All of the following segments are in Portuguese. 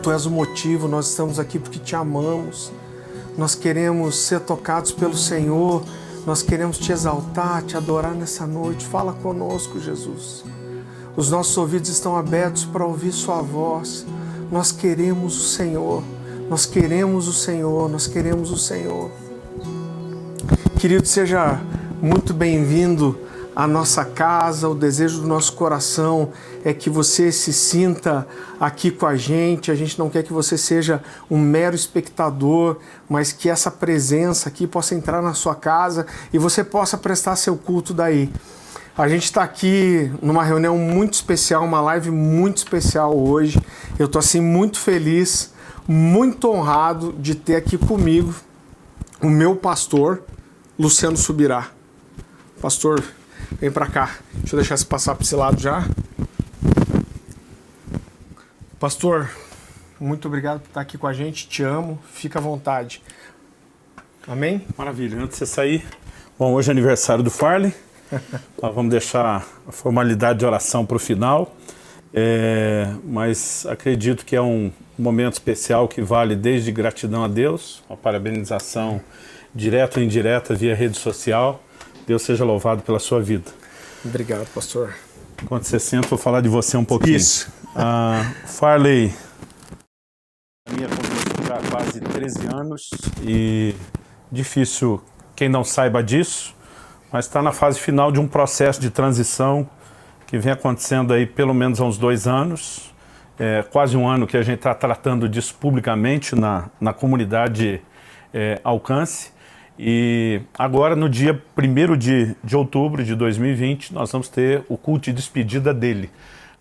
Tu és o motivo, nós estamos aqui porque Te amamos. Nós queremos ser tocados pelo Senhor, nós queremos Te exaltar, Te adorar nessa noite. Fala conosco, Jesus. Os nossos ouvidos estão abertos para ouvir Sua voz. Nós queremos o Senhor, nós queremos o Senhor, nós queremos o Senhor. Querido, seja muito bem-vindo à nossa casa. O desejo do nosso coração é que você se sinta aqui com a gente. A gente não quer que você seja um mero espectador, mas que essa presença aqui possa entrar na sua casa e você possa prestar seu culto daí. A gente está aqui numa reunião muito especial, uma live muito especial hoje. Eu estou assim muito feliz, muito honrado de ter aqui comigo o meu pastor, Luciano Subirá. Pastor, vem para cá. Deixa eu deixar você passar para esse lado já. Pastor, muito obrigado por estar aqui com a gente. Te amo. Fica à vontade. Amém? Maravilha. Antes de você sair, bom, hoje é aniversário do Farley. Nós vamos deixar a formalidade de oração para o final, mas acredito que é um momento especial que vale desde gratidão a Deus, uma parabenização direta ou indireta via rede social. Deus seja louvado pela sua vida. Obrigado, pastor. Enquanto você senta, vou falar de você um pouquinho. Isso. Farley, a minha conosco já há quase 13 anos e difícil quem não saiba disso, mas está na fase final de um processo de transição que vem acontecendo aí pelo menos há uns 2 anos, quase um ano que a gente está tratando disso publicamente na comunidade Alcance, e agora no dia 1º de outubro de 2020 nós vamos ter o culto de despedida dele,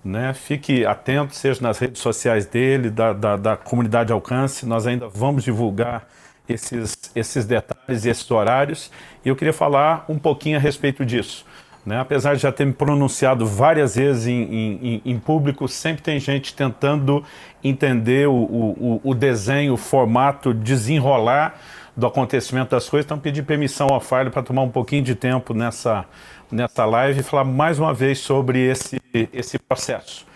né? Fique atento, seja nas redes sociais dele, da comunidade Alcance, nós ainda vamos divulgar esses detalhes e esses horários, e eu queria falar um pouquinho a respeito disso, né? Apesar de já ter me pronunciado várias vezes em público, sempre tem gente tentando entender o desenho, o formato, desenrolar do acontecimento das coisas. Então pedi permissão ao Farley para tomar um pouquinho de tempo nessa live e falar mais uma vez sobre esse processo,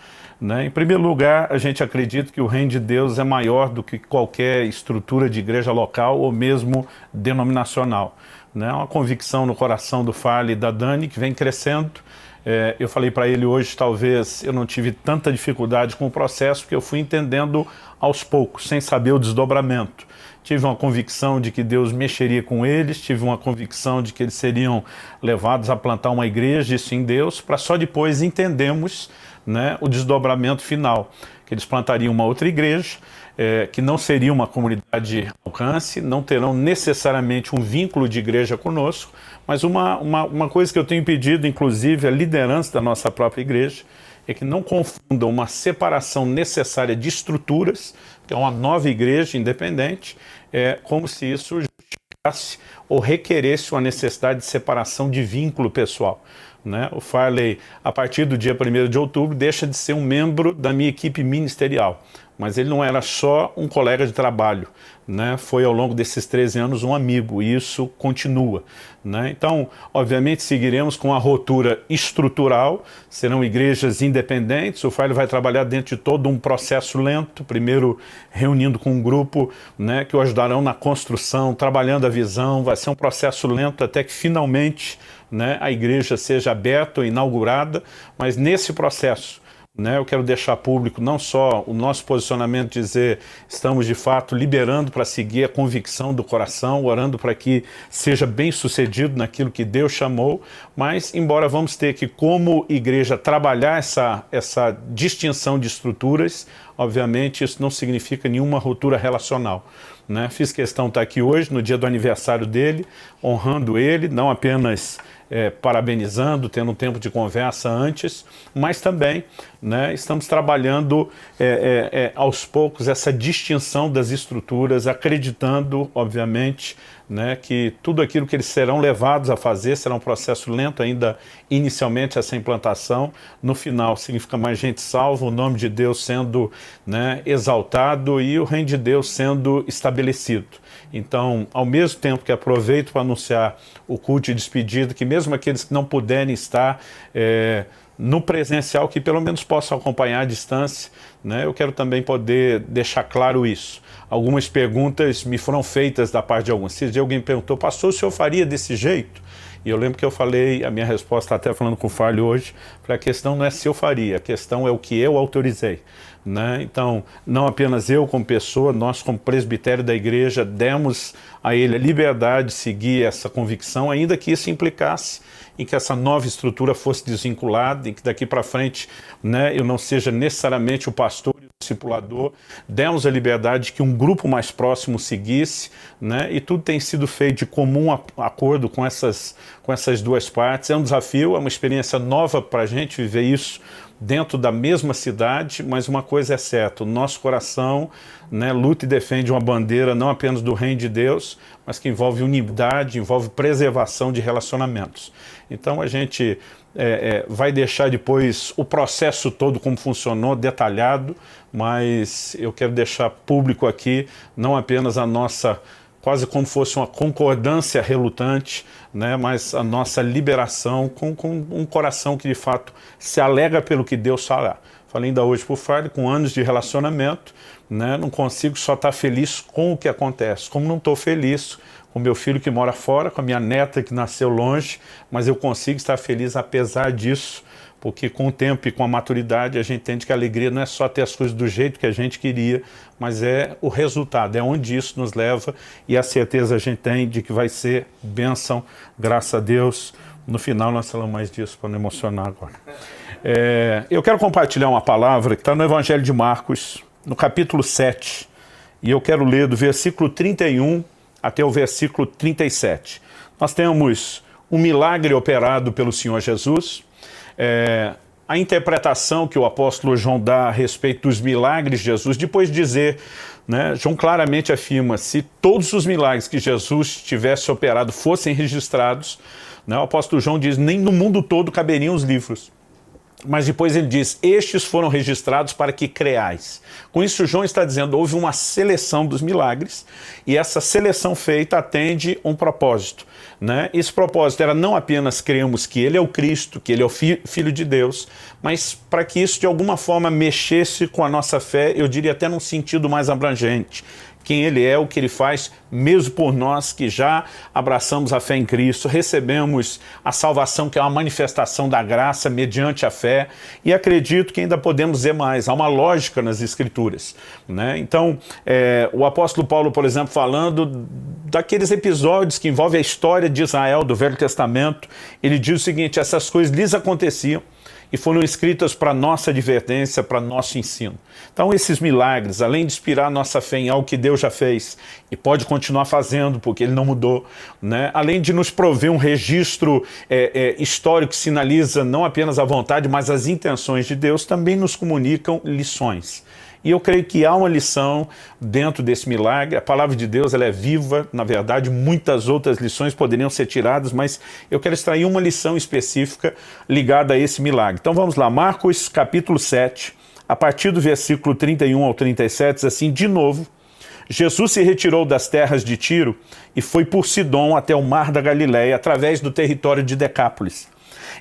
né? Em primeiro lugar, a gente acredita que o reino de Deus é maior do que qualquer estrutura de igreja local ou mesmo denominacional, né? É uma convicção no coração do Farley e da Dani que vem crescendo. Eu falei para ele hoje, talvez eu não tive tanta dificuldade com o processo, porque eu fui entendendo aos poucos, sem saber o desdobramento. Tive uma convicção de que Deus mexeria com eles, tive uma convicção de que eles seriam levados a plantar uma igreja, isso em Deus, para só depois entendermos, né, o desdobramento final, que eles plantariam uma outra igreja, que não seria uma comunidade Alcance, não terão necessariamente um vínculo de igreja conosco, mas uma coisa que eu tenho pedido, inclusive, a liderança da nossa própria igreja, é que não confundam uma separação necessária de estruturas, que é uma nova igreja independente, como se isso justificasse ou requeresse uma necessidade de separação de vínculo pessoal, né? O Farley, a partir do dia 1º de outubro, deixa de ser um membro da minha equipe ministerial, mas ele não era só um colega de trabalho, né? Foi ao longo desses 13 anos um amigo, e isso continua, né? Então, obviamente, seguiremos com a rotura estrutural, serão igrejas independentes. O Farley vai trabalhar dentro de todo um processo lento, primeiro reunindo com um grupo, né, que o ajudarão na construção, trabalhando a visão. Vai ser um processo lento até que finalmente, né, a igreja seja aberta ou inaugurada, mas nesse processo, né, eu quero deixar público não só o nosso posicionamento, dizer estamos de fato liberando para seguir a convicção do coração, orando para que seja bem sucedido naquilo que Deus chamou, mas embora vamos ter que, como igreja, trabalhar essa distinção de estruturas, obviamente isso não significa nenhuma ruptura relacional, né? Fiz questão de estar aqui hoje, no dia do aniversário dele, honrando ele, não apenas parabenizando, tendo um tempo de conversa antes, mas também, né, estamos trabalhando aos poucos essa distinção das estruturas, acreditando, obviamente, né, que tudo aquilo que eles serão levados a fazer será um processo lento ainda, inicialmente, essa implantação. No final significa mais gente salva, o nome de Deus sendo, né, exaltado e o reino de Deus sendo estabelecido. Então, ao mesmo tempo que aproveito para anunciar o culto de despedida, que mesmo aqueles que não puderem estar no presencial que pelo menos possam acompanhar à distância, né? Eu quero também poder deixar claro isso. Algumas perguntas me foram feitas da parte de alguns. Se alguém perguntou, pastor, o senhor faria desse jeito? E eu lembro que eu falei, a minha resposta até falando com o Farley hoje, a questão não é se eu faria, a questão é o que eu autorizei, né? Então, não apenas eu como pessoa, nós como presbitério da igreja demos a ele a liberdade de seguir essa convicção, ainda que isso implicasse em que essa nova estrutura fosse desvinculada, em que daqui para frente, né, eu não seja necessariamente o pastor e o discipulador. Demos a liberdade que um grupo mais próximo seguisse, né, e tudo tem sido feito de comum acordo com essas duas partes. É um desafio, é uma experiência nova para a gente viver isso dentro da mesma cidade, mas uma coisa é certa, o nosso coração, né, luta e defende uma bandeira não apenas do reino de Deus, mas que envolve unidade, envolve preservação de relacionamentos. Então a gente vai deixar depois o processo todo como funcionou, detalhado, mas eu quero deixar público aqui não apenas a nossa, quase como fosse uma concordância relutante, né, mas a nossa liberação com um coração que de fato se alega pelo que Deus fará. Falei ainda hoje para o Farley, com anos de relacionamento, né, não consigo só estar feliz com o que acontece, como não estou feliz com meu filho que mora fora, com a minha neta que nasceu longe, mas eu consigo estar feliz apesar disso, porque com o tempo e com a maturidade a gente entende que a alegria não é só ter as coisas do jeito que a gente queria, mas é o resultado, é onde isso nos leva, e a certeza a gente tem de que vai ser bênção, graças a Deus. No final nós falamos mais disso para não emocionar agora. Eu quero compartilhar uma palavra que está no Evangelho de Marcos, no capítulo 7, e eu quero ler do versículo 31 até o versículo 37. Nós temos um milagre operado pelo Senhor Jesus, a interpretação que o apóstolo João dá a respeito dos milagres de Jesus, depois de dizer, né, João claramente afirma, se todos os milagres que Jesus tivesse operado fossem registrados, né, o apóstolo João diz, nem no mundo todo caberiam os livros. Mas depois ele diz, estes foram registrados para que creais. Com isso, João está dizendo, houve uma seleção dos milagres, e essa seleção feita atende um propósito, né? Esse propósito era não apenas crermos que ele é o Cristo, que ele é o Filho de Deus, mas para que isso de alguma forma mexesse com a nossa fé, eu diria até num sentido mais abrangente. Quem ele é, o que ele faz, mesmo por nós que já abraçamos a fé em Cristo, recebemos a salvação que é uma manifestação da graça mediante a fé, e acredito que ainda podemos dizer mais, há uma lógica nas Escrituras, né? Então, o apóstolo Paulo, por exemplo, falando daqueles episódios que envolvem a história de Israel, do Velho Testamento, ele diz o seguinte, essas coisas lhes aconteciam, e foram escritas para nossa advertência, para nosso ensino. Então esses milagres, além de inspirar nossa fé em algo que Deus já fez, e pode continuar fazendo, porque Ele não mudou, né? Além de nos prover um registro histórico que sinaliza não apenas a vontade, mas as intenções de Deus, também nos comunicam lições. E eu creio que há uma lição dentro desse milagre. A palavra de Deus ela é viva, na verdade muitas outras lições poderiam ser tiradas, mas eu quero extrair uma lição específica ligada a esse milagre. Então vamos lá, Marcos capítulo 7, a partir do versículo 31 ao 37, diz assim, de novo, Jesus se retirou das terras de Tiro e foi por Sidom até o mar da Galileia, através do território de Decápolis.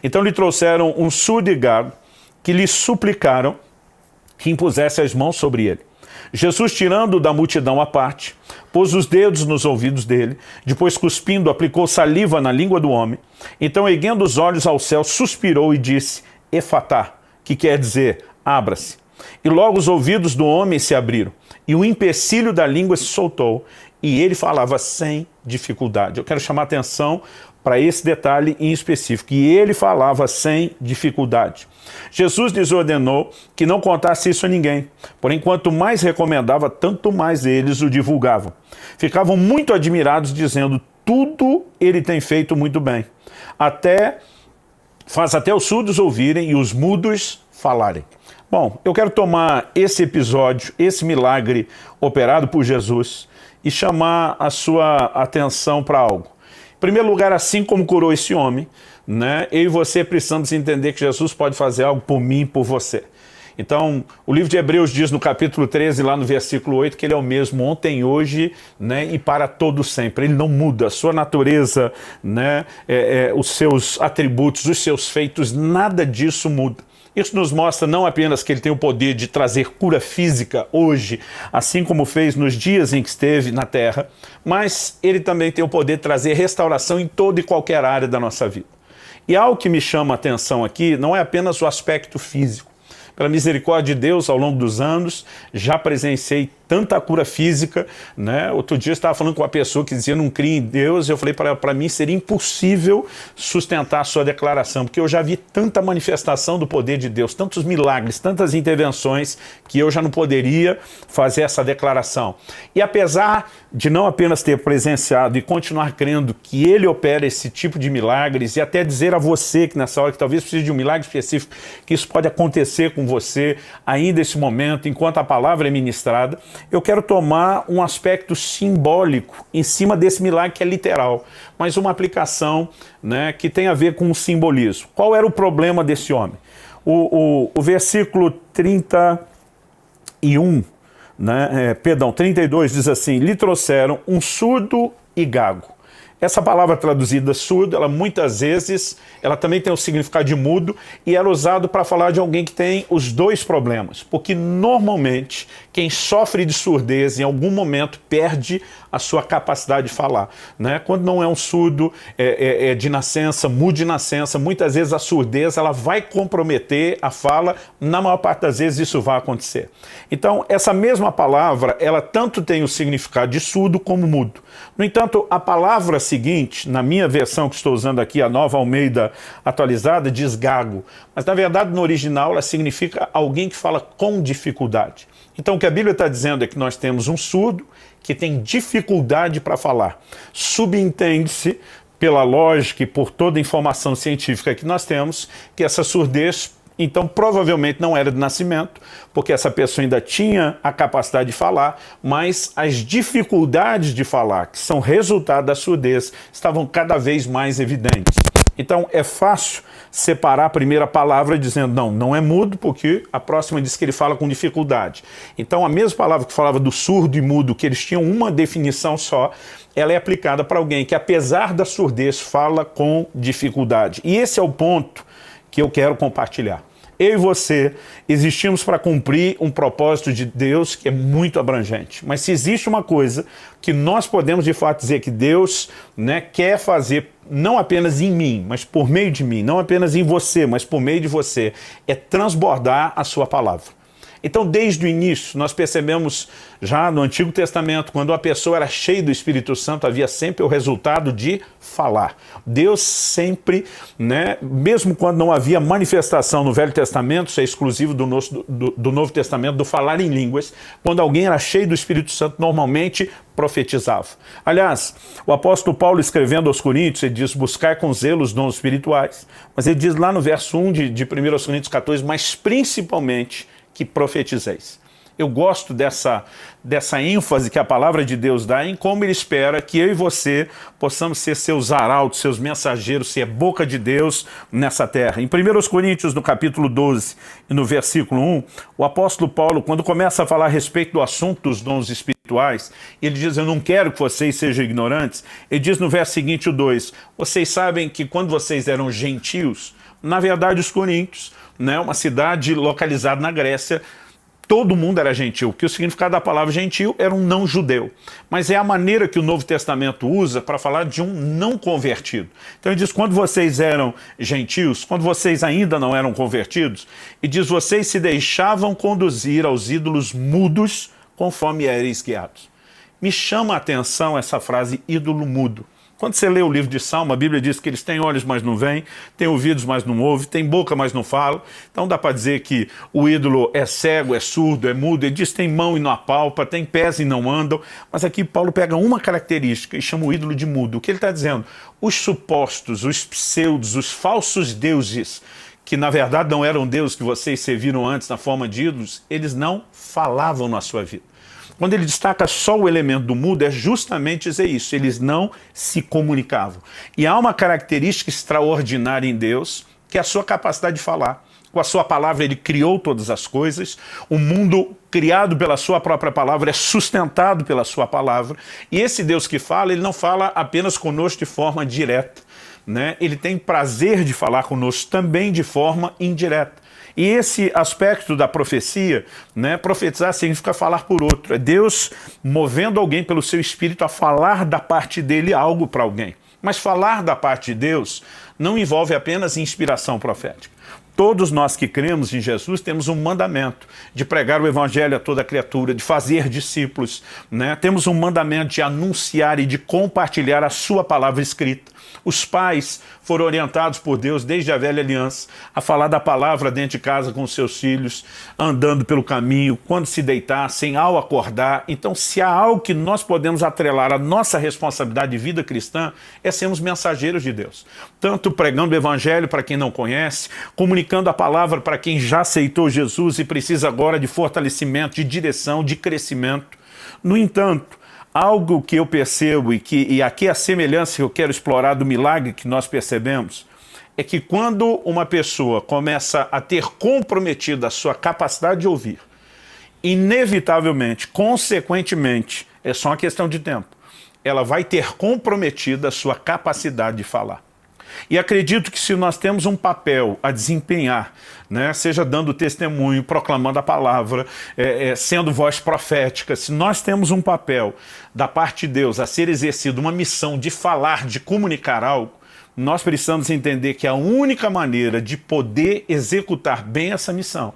Então lhe trouxeram um surdo e gago que lhe suplicaram que impusesse as mãos sobre ele. Jesus, tirando da multidão à parte, pôs os dedos nos ouvidos dele, depois cuspindo, aplicou saliva na língua do homem. Então, erguendo os olhos ao céu, suspirou e disse, Efatá, que quer dizer, abra-se. E logo os ouvidos do homem se abriram, e o empecilho da língua se soltou, e ele falava sem dificuldade. Eu quero chamar a atenção para esse detalhe em específico, e ele falava sem dificuldade. Jesus lhes ordenou que não contasse isso a ninguém, porém quanto mais recomendava, tanto mais eles o divulgavam. Ficavam muito admirados, dizendo, tudo ele tem feito muito bem. Faz até os surdos ouvirem e os mudos falarem. Bom, eu quero tomar esse episódio, esse milagre operado por Jesus e chamar a sua atenção para algo. Em primeiro lugar, assim como curou esse homem, né, eu e você precisamos entender que Jesus pode fazer algo por mim e por você. Então, o livro de Hebreus diz no capítulo 13, lá no versículo 8, que ele é o mesmo ontem, hoje, né, e para todo sempre. Ele não muda, a sua natureza, né, os seus atributos, os seus feitos, nada disso muda. Isso nos mostra não apenas que ele tem o poder de trazer cura física hoje, assim como fez nos dias em que esteve na terra, mas ele também tem o poder de trazer restauração em toda e qualquer área da nossa vida. E algo que me chama a atenção aqui não é apenas o aspecto físico. Pela misericórdia de Deus, ao longo dos anos, já presenciei tanta cura física, né? Outro dia eu estava falando com uma pessoa que dizia não cria em Deus, eu falei para mim seria impossível sustentar a sua declaração, porque eu já vi tanta manifestação do poder de Deus, tantos milagres, tantas intervenções, que eu já não poderia fazer essa declaração. E apesar de não apenas ter presenciado e continuar crendo que Ele opera esse tipo de milagres, e até dizer a você que nessa hora que talvez precise de um milagre específico, que isso pode acontecer com você ainda nesse momento, enquanto a palavra é ministrada, eu quero tomar um aspecto simbólico em cima desse milagre que é literal, mas uma aplicação, né, que tem a ver com o simbolismo. Qual era o problema desse homem? O versículo 31, né, 32 diz assim: lhe trouxeram um surdo e gago. Essa palavra traduzida surdo, ela muitas vezes, ela também tem o significado de mudo, e ela é usado para falar de alguém que tem os dois problemas, porque normalmente quem sofre de surdez em algum momento perde a sua capacidade de falar, né? Quando não é um surdo de nascença, mudo de nascença, muitas vezes a surdez ela vai comprometer a fala, na maior parte das vezes isso vai acontecer. Então essa mesma palavra, ela tanto tem o significado de surdo como mudo. No entanto, a palavra seguinte, na minha versão que estou usando aqui, a Nova Almeida atualizada, diz gago, mas na verdade no original ela significa alguém que fala com dificuldade. Então o que a Bíblia está dizendo é que nós temos um surdo que tem dificuldade para falar. Subentende-se, pela lógica e por toda a informação científica que nós temos, que essa surdez, então, provavelmente não era de nascimento, porque essa pessoa ainda tinha a capacidade de falar, mas as dificuldades de falar, que são resultado da surdez, estavam cada vez mais evidentes. Então, é fácil separar a primeira palavra dizendo, não é mudo, porque a próxima diz que ele fala com dificuldade. Então, a mesma palavra que falava do surdo e mudo, que eles tinham uma definição só, ela é aplicada para alguém que, apesar da surdez, fala com dificuldade. E esse é o ponto que eu quero compartilhar. Eu e você existimos para cumprir um propósito de Deus que é muito abrangente. Mas se existe uma coisa que nós podemos de fato dizer que Deus, né, quer fazer, não apenas em mim, mas por meio de mim, não apenas em você, mas por meio de você, é transbordar a sua palavra. Então, desde o início, nós percebemos já no Antigo Testamento, quando a pessoa era cheia do Espírito Santo, havia sempre o resultado de falar. Deus sempre, né, mesmo quando não havia manifestação no Velho Testamento, isso é exclusivo do Novo Testamento, do falar em línguas, quando alguém era cheio do Espírito Santo, normalmente profetizava. Aliás, o apóstolo Paulo, escrevendo aos Coríntios, ele diz, buscar com zelo os dons espirituais, mas ele diz lá no verso 1 de 1 Coríntios 14, mas principalmente que profetizeis. Eu gosto dessa ênfase que a palavra de Deus dá em como Ele espera que eu e você possamos ser seus arautos, seus mensageiros, ser boca de Deus nessa terra. Em 1 Coríntios, no capítulo 12 e no versículo 1, o apóstolo Paulo, quando começa a falar a respeito do assunto dos dons espirituais, ele diz, eu não quero que vocês sejam ignorantes. Ele diz no verso seguinte, o 2, vocês sabem que quando vocês eram gentios, na verdade os coríntios, né, uma cidade localizada na Grécia, todo mundo era gentil, que o significado da palavra gentil era um não judeu. Mas é a maneira que o Novo Testamento usa para falar de um não convertido. Então ele diz, quando vocês eram gentios, quando vocês ainda não eram convertidos, e diz, vocês se deixavam conduzir aos ídolos mudos conforme erais guiados. Me chama a atenção essa frase, ídolo mudo. Quando você lê o livro de Salmo, a Bíblia diz que eles têm olhos, mas não veem, têm ouvidos, mas não ouvem, têm boca, mas não falam. Então dá para dizer que o ídolo é cego, é surdo, é mudo. Ele diz que tem mão e não apalpa, tem pés e não andam. Mas aqui Paulo pega uma característica e chama o ídolo de mudo. O que ele está dizendo? Os supostos, os pseudos, os falsos deuses, que na verdade não eram deuses que vocês serviram antes na forma de ídolos, eles não falavam na sua vida. Quando ele destaca só o elemento do mudo, é justamente dizer isso, eles não se comunicavam. E há uma característica extraordinária em Deus, que é a sua capacidade de falar. Com a sua palavra ele criou todas as coisas. O mundo criado pela sua própria palavra é sustentado pela sua palavra. E esse Deus que fala, ele não fala apenas conosco de forma direta, né? Ele tem prazer de falar conosco também de forma indireta. E esse aspecto da profecia, né, profetizar significa falar por outro. É Deus movendo alguém pelo seu espírito a falar da parte dele algo para alguém. Mas falar da parte de Deus não envolve apenas inspiração profética. Todos nós que cremos em Jesus temos um mandamento de pregar o evangelho a toda criatura, de fazer discípulos, né? Temos um mandamento de anunciar e de compartilhar a sua palavra escrita. Os pais foram orientados por Deus desde a velha aliança a falar da palavra dentro de casa com os seus filhos, andando pelo caminho, quando se deitassem, ao acordar. Então, se há algo que nós podemos atrelar à nossa responsabilidade de vida cristã, é sermos mensageiros de Deus. Tanto pregando o evangelho para quem não conhece, comunicando a palavra para quem já aceitou Jesus e precisa agora de fortalecimento, de direção, de crescimento. No entanto, algo que eu percebo e aqui a semelhança que eu quero explorar do milagre que nós percebemos, é que quando uma pessoa começa a ter comprometido a sua capacidade de ouvir, inevitavelmente, consequentemente, é só uma questão de tempo, ela vai ter comprometido a sua capacidade de falar. E acredito que se nós temos um papel a desempenhar, né, seja dando testemunho, proclamando a palavra, sendo voz profética, se nós temos um papel da parte de Deus a ser exercido, uma missão de falar, de comunicar algo, nós precisamos entender que a única maneira de poder executar bem essa missão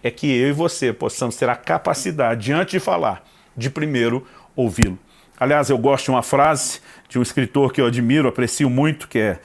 é que eu e você possamos ter a capacidade, antes de falar, de primeiro ouvi-lo. Aliás, eu gosto de uma frase de um escritor que eu admiro, aprecio muito, que é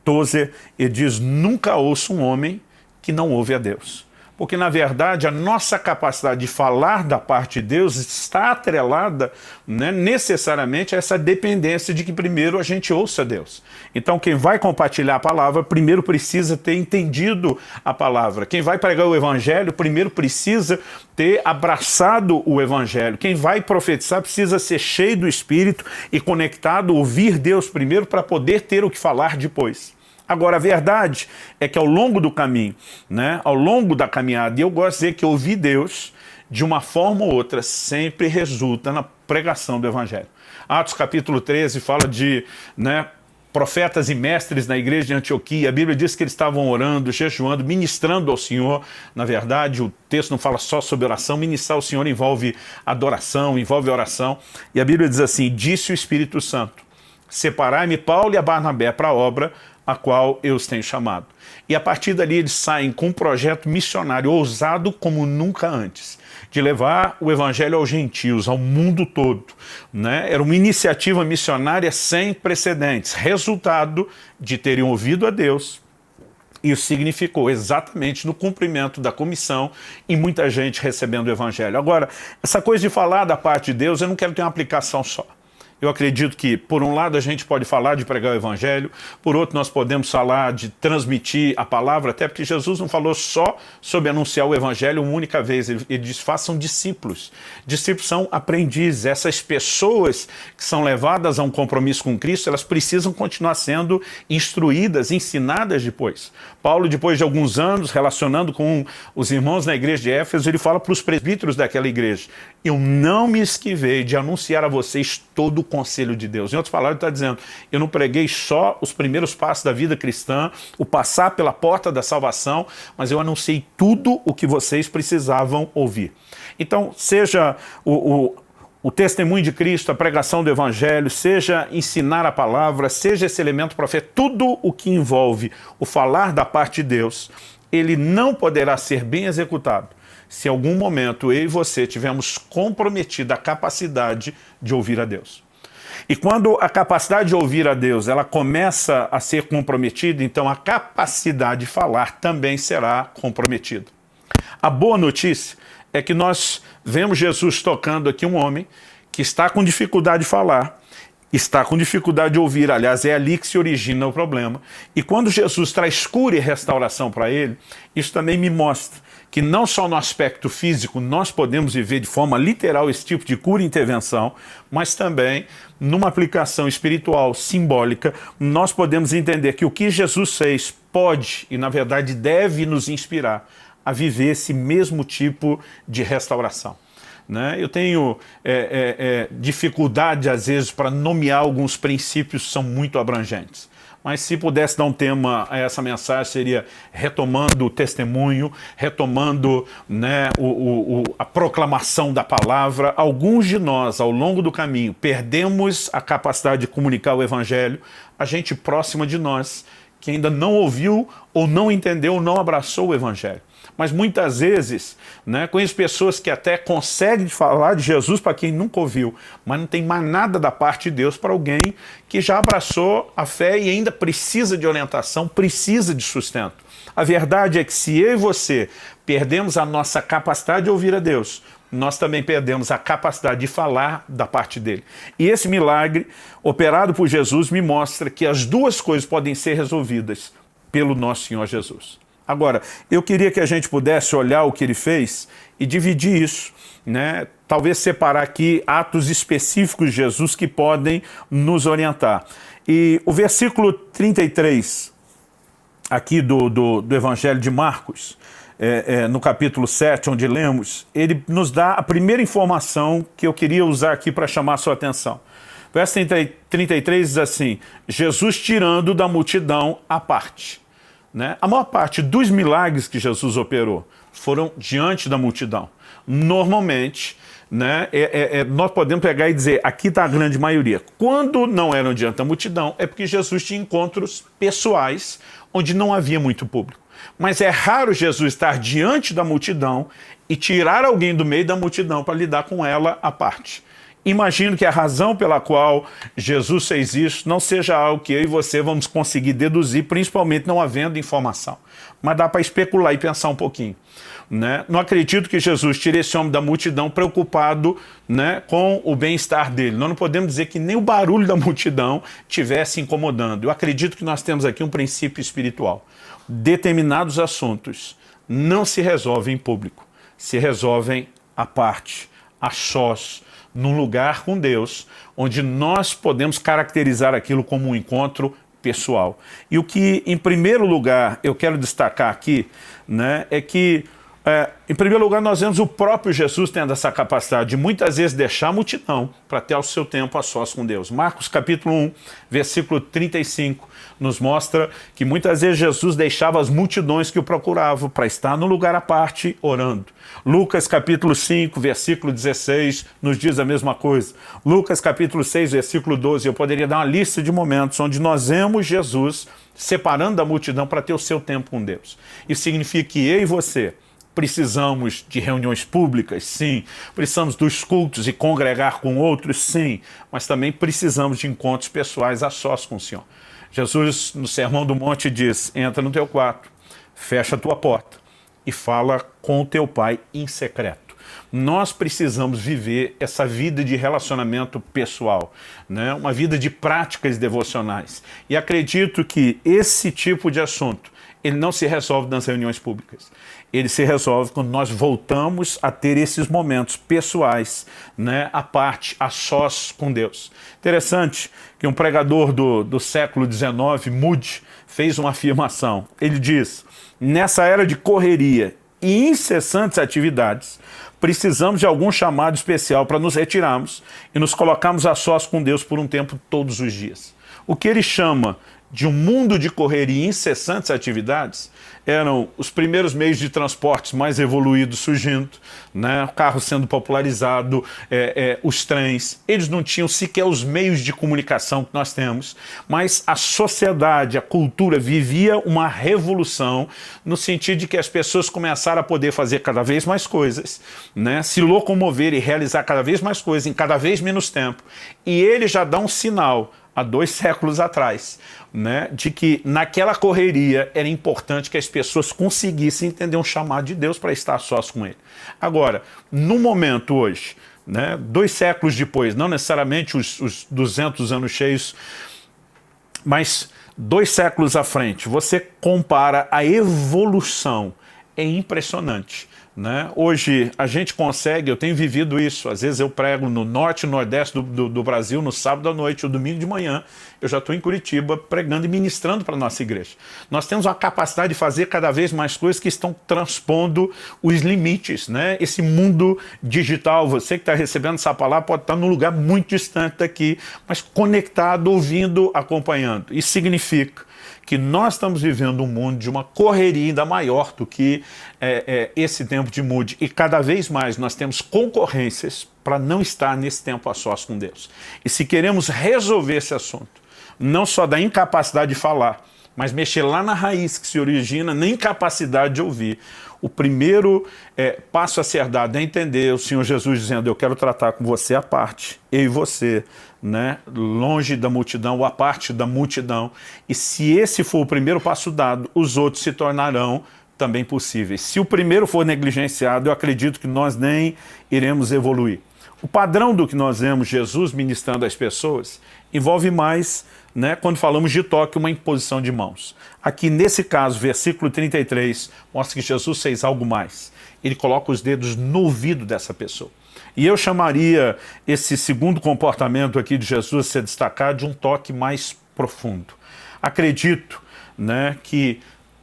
Tozer, ele diz: nunca ouça um homem que não ouve a Deus. Porque, na verdade, a nossa capacidade de falar da parte de Deus está atrelada, né, necessariamente a essa dependência de que primeiro a gente ouça Deus. Então, quem vai compartilhar a palavra, primeiro precisa ter entendido a palavra. Quem vai pregar o evangelho, primeiro precisa ter abraçado o evangelho. Quem vai profetizar precisa ser cheio do Espírito e conectado, ouvir Deus primeiro para poder ter o que falar depois. Agora, a verdade é que ao longo do caminho, né, ao longo da caminhada, e eu gosto de dizer que ouvir Deus, de uma forma ou outra, sempre resulta na pregação do Evangelho. Atos capítulo 13 fala de, né, profetas e mestres na igreja de Antioquia. A Bíblia diz que eles estavam orando, jejuando, ministrando ao Senhor. Na verdade, o texto não fala só sobre oração. Ministrar ao Senhor envolve adoração, envolve oração. E a Bíblia diz assim: disse o Espírito Santo, separai-me Paulo e a Barnabé para a obra a qual eu os tenho chamado. E a partir dali eles saem com um projeto missionário ousado como nunca antes, de levar o evangelho aos gentios, ao mundo todo, né? Era uma iniciativa missionária sem precedentes, resultado de terem ouvido a Deus. Isso significou exatamente no cumprimento da comissão e muita gente recebendo o evangelho. Agora, essa coisa de falar da parte de Deus, eu não quero ter uma aplicação só. Eu acredito que, por um lado, a gente pode falar de pregar o evangelho, por outro, nós podemos falar de transmitir a palavra, até porque Jesus não falou só sobre anunciar o evangelho uma única vez. Ele diz: façam discípulos. Discípulos são aprendizes. Essas pessoas que são levadas a um compromisso com Cristo, elas precisam continuar sendo instruídas, ensinadas depois. Paulo, depois de alguns anos, relacionando com os irmãos na igreja de Éfeso, ele fala para os presbíteros daquela igreja: eu não me esquivei de anunciar a vocês todo o conselho de Deus. Em outras palavras, ele está dizendo: eu não preguei só os primeiros passos da vida cristã, o passar pela porta da salvação, mas eu anunciei tudo o que vocês precisavam ouvir. Então, seja o testemunho de Cristo, a pregação do evangelho, seja ensinar a palavra, seja esse elemento profético, tudo o que envolve o falar da parte de Deus, ele não poderá ser bem executado se em algum momento eu e você tivermos comprometido a capacidade de ouvir a Deus. E quando a capacidade de ouvir a Deus ela começa a ser comprometida, então a capacidade de falar também será comprometida. A boa notícia é que nós vemos Jesus tocando aqui um homem que está com dificuldade de falar, está com dificuldade de ouvir. Aliás, é ali que se origina o problema. E quando Jesus traz cura e restauração para ele, isso também me mostra que não só no aspecto físico nós podemos viver de forma literal esse tipo de cura e intervenção, mas também numa aplicação espiritual, simbólica, nós podemos entender que o que Jesus fez pode e, na verdade, deve nos inspirar a viver esse mesmo tipo de restauração. Né? Eu tenho dificuldade, às vezes, para nomear alguns princípios que são muito abrangentes. Mas se pudesse dar um tema a essa mensagem, seria retomando o testemunho, retomando, né, a proclamação da palavra. Alguns de nós, ao longo do caminho, perdemos a capacidade de comunicar o evangelho a gente próxima de nós, que ainda não ouviu ou não entendeu ou não abraçou o evangelho. Mas muitas vezes, né, conheço pessoas que até conseguem falar de Jesus para quem nunca ouviu, mas não tem mais nada da parte de Deus para alguém que já abraçou a fé e ainda precisa de orientação, precisa de sustento. A verdade é que se eu e você perdemos a nossa capacidade de ouvir a Deus, nós também perdemos a capacidade de falar da parte dele. E esse milagre, operado por Jesus, me mostra que as duas coisas podem ser resolvidas pelo nosso Senhor Jesus. Agora, eu queria que a gente pudesse olhar o que ele fez e dividir isso, né? Talvez separar aqui atos específicos de Jesus que podem nos orientar. E o versículo 33, aqui do Evangelho de Marcos, no capítulo 7, onde lemos, ele nos dá a primeira informação que eu queria usar aqui para chamar a sua atenção. Verso 33 diz assim: Jesus tirando da multidão à parte. Né? A maior parte dos milagres que Jesus operou foram diante da multidão. Normalmente, né, nós podemos pegar e dizer, aqui está a grande maioria. Quando não eram diante da multidão, é porque Jesus tinha encontros pessoais onde não havia muito público. Mas é raro Jesus estar diante da multidão e tirar alguém do meio da multidão para lidar com ela à parte. Imagino que a razão pela qual Jesus fez isso não seja algo que eu e você vamos conseguir deduzir, principalmente não havendo informação. Mas dá para especular e pensar um pouquinho. Né? Não acredito que Jesus tire esse homem da multidão preocupado, né, com o bem-estar dele. Nós não podemos dizer que nem o barulho da multidão estivesse incomodando. Eu acredito que nós temos aqui um princípio espiritual. Determinados assuntos não se resolvem em público, se resolvem à parte, a sós, num lugar com Deus, onde nós podemos caracterizar aquilo como um encontro pessoal. E o que, em primeiro lugar, eu quero destacar aqui, né, é que, em primeiro lugar, nós vemos o próprio Jesus tendo essa capacidade de muitas vezes deixar a multidão para ter o seu tempo a sós com Deus. Marcos capítulo 1, versículo 35, nos mostra que muitas vezes Jesus deixava as multidões que o procuravam para estar no lugar à parte orando. Lucas capítulo 5, versículo 16, nos diz a mesma coisa. Lucas capítulo 6, versículo 12, eu poderia dar uma lista de momentos onde nós vemos Jesus separando da multidão para ter o seu tempo com Deus. Isso significa que eu e você precisamos de reuniões públicas, sim. Precisamos dos cultos e congregar com outros, sim. Mas também precisamos de encontros pessoais a sós com o Senhor. Jesus, no Sermão do Monte, diz: entra no teu quarto, fecha a tua porta e fala com o teu pai em secreto. Nós precisamos viver essa vida de relacionamento pessoal, né? Uma vida de práticas devocionais. E acredito que esse tipo de assunto, ele não se resolve nas reuniões públicas. Ele se resolve quando nós voltamos a ter esses momentos pessoais, né, à parte, a sós com Deus. Interessante que um pregador do século XIX, Moody, fez uma afirmação. Ele diz: nessa era de correria e incessantes atividades, precisamos de algum chamado especial para nos retirarmos e nos colocarmos a sós com Deus por um tempo todos os dias. O que ele chama de um mundo de correria e incessantes atividades eram os primeiros meios de transportes mais evoluídos surgindo, né? O carro sendo popularizado, os trens. Eles não tinham sequer os meios de comunicação que nós temos, mas a sociedade, a cultura vivia uma revolução no sentido de que as pessoas começaram a poder fazer cada vez mais coisas, né? Se locomover e realizar cada vez mais coisas em cada vez menos tempo. E ele já dá um sinal há 2 séculos atrás, né, de que naquela correria era importante que as pessoas conseguissem entender um chamado de Deus para estar sós com ele. Agora, no momento hoje, né, 2 séculos depois, não necessariamente os 200 anos cheios, mas 2 séculos à frente, você compara a evolução, é impressionante. né? Hoje a gente consegue, eu tenho vivido isso, às vezes eu prego no norte e nordeste do Brasil no sábado à noite ou domingo de manhã, eu já estou em Curitiba pregando e ministrando para a nossa igreja. Nós temos a capacidade de fazer cada vez mais coisas que estão transpondo os limites, né? Esse mundo digital, você que está recebendo essa palavra pode estar num lugar muito distante daqui, mas conectado, ouvindo, acompanhando. Isso significa que nós estamos vivendo um mundo de uma correria ainda maior do que esse tempo de mude. E cada vez mais nós temos concorrências para não estar nesse tempo a sós com Deus. E se queremos resolver esse assunto, não só da incapacidade de falar, mas mexer lá na raiz que se origina na incapacidade de ouvir, o primeiro passo a ser dado é entender o Senhor Jesus dizendo: eu quero tratar com você à parte, eu e você, né? Longe da multidão ou à parte da multidão. E se esse for o primeiro passo dado, os outros se tornarão também possíveis. Se o primeiro for negligenciado, eu acredito que nós nem iremos evoluir. O padrão do que nós vemos Jesus ministrando às pessoas envolve mais, né, quando falamos de toque, uma imposição de mãos. Aqui nesse caso, versículo 33, mostra que Jesus fez algo mais. Ele coloca os dedos no ouvido dessa pessoa. E eu chamaria esse segundo comportamento aqui de Jesus a ser destacado de um toque mais profundo. Acredito, né, que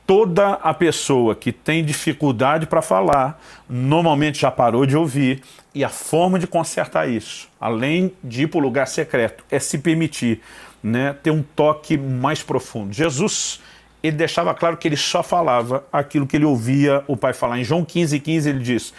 toda a pessoa que tem dificuldade para falar, normalmente já parou de ouvir, e a forma de consertar isso, além de ir para o lugar secreto, é se permitir, né, ter um toque mais profundo. Jesus, ele deixava claro que ele só falava aquilo que ele ouvia o Pai falar. Em João 15,15 ele diz: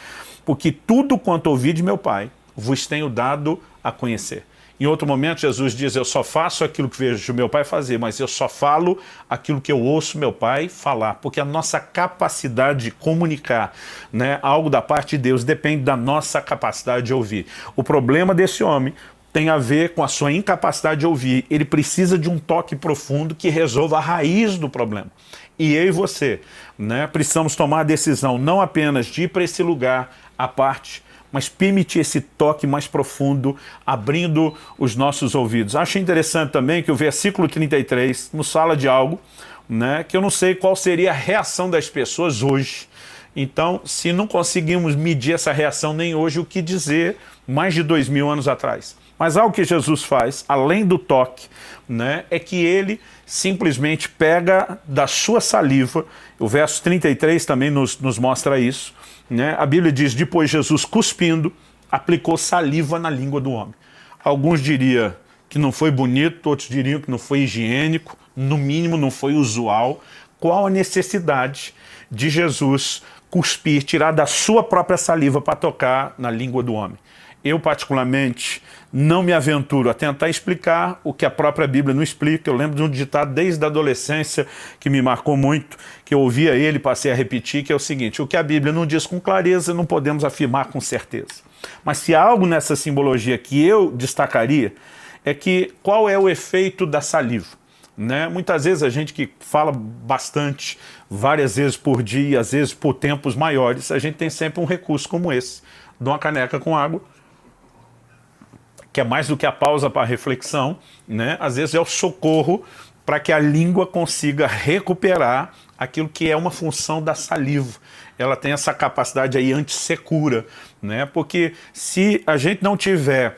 porque tudo quanto ouvi de meu Pai, vos tenho dado a conhecer. Em outro momento, Jesus diz: eu só faço aquilo que vejo meu Pai fazer, mas eu só falo aquilo que eu ouço meu Pai falar. Porque a nossa capacidade de comunicar, né, algo da parte de Deus depende da nossa capacidade de ouvir. O problema desse homem tem a ver com a sua incapacidade de ouvir. Ele precisa de um toque profundo que resolva a raiz do problema. E eu e você, né, precisamos tomar a decisão não apenas de ir para esse lugar à parte, mas permitir esse toque mais profundo, abrindo os nossos ouvidos. Acho interessante também que o versículo 33 nos fala de algo, né, que eu não sei qual seria a reação das pessoas hoje. Então, se não conseguimos medir essa reação nem hoje, o que dizer mais de 2000 anos atrás? Mas algo que Jesus faz, além do toque, né, é que ele simplesmente pega da sua saliva, o verso 33 também nos mostra isso, né? A Bíblia diz: depois Jesus, cuspindo, aplicou saliva na língua do homem. Alguns diriam que não foi bonito, outros diriam que não foi higiênico, no mínimo não foi usual. Qual a necessidade de Jesus cuspir, tirar da sua própria saliva para tocar na língua do homem? Eu, particularmente, não me aventuro a tentar explicar o que a própria Bíblia não explica. Eu lembro de um ditado desde a adolescência que me marcou muito, que eu ouvia ele e passei a repetir, que é o seguinte: o que a Bíblia não diz com clareza, não podemos afirmar com certeza. Mas se há algo nessa simbologia que eu destacaria, é que qual é o efeito da saliva? Né? Muitas vezes a gente que fala bastante, várias vezes por dia, às vezes por tempos maiores, a gente tem sempre um recurso como esse, de uma caneca com água, que é mais do que a pausa para a reflexão, né? Às vezes é o socorro para que a língua consiga recuperar aquilo que é uma função da saliva. Ela tem essa capacidade aí antissecura, né? Porque se a gente não tiver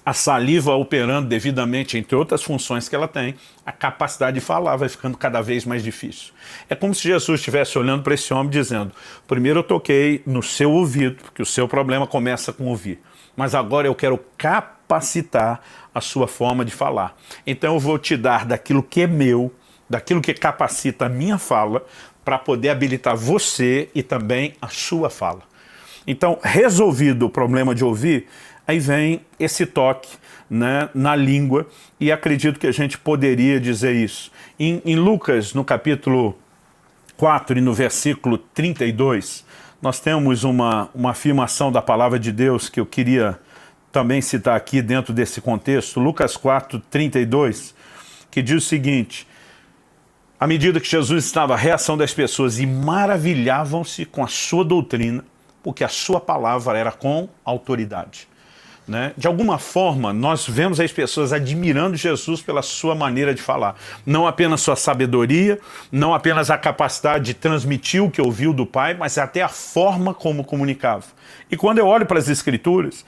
a saliva operando devidamente, entre outras funções que ela tem, a capacidade de falar vai ficando cada vez mais difícil. É como se Jesus estivesse olhando para esse homem dizendo: primeiro eu toquei no seu ouvido, porque o seu problema começa com ouvir, mas agora eu quero capacitar a sua forma de falar. Então eu vou te dar daquilo que é meu, daquilo que capacita a minha fala, para poder habilitar você e também a sua fala. Então, resolvido o problema de ouvir, aí vem esse toque, né, na língua, e acredito que a gente poderia dizer isso. Em Lucas, no capítulo 4 e no versículo 32, nós temos uma afirmação da palavra de Deus que eu queria também citar aqui dentro desse contexto. Lucas 4, 32, que diz o seguinte: à medida que Jesus estava, a reação das pessoas, e maravilhavam-se com a sua doutrina, porque a sua palavra era com autoridade. né? De alguma forma, nós vemos as pessoas admirando Jesus pela sua maneira de falar. Não apenas sua sabedoria, não apenas a capacidade de transmitir o que ouviu do Pai, mas até a forma como comunicava. E quando eu olho para as Escrituras,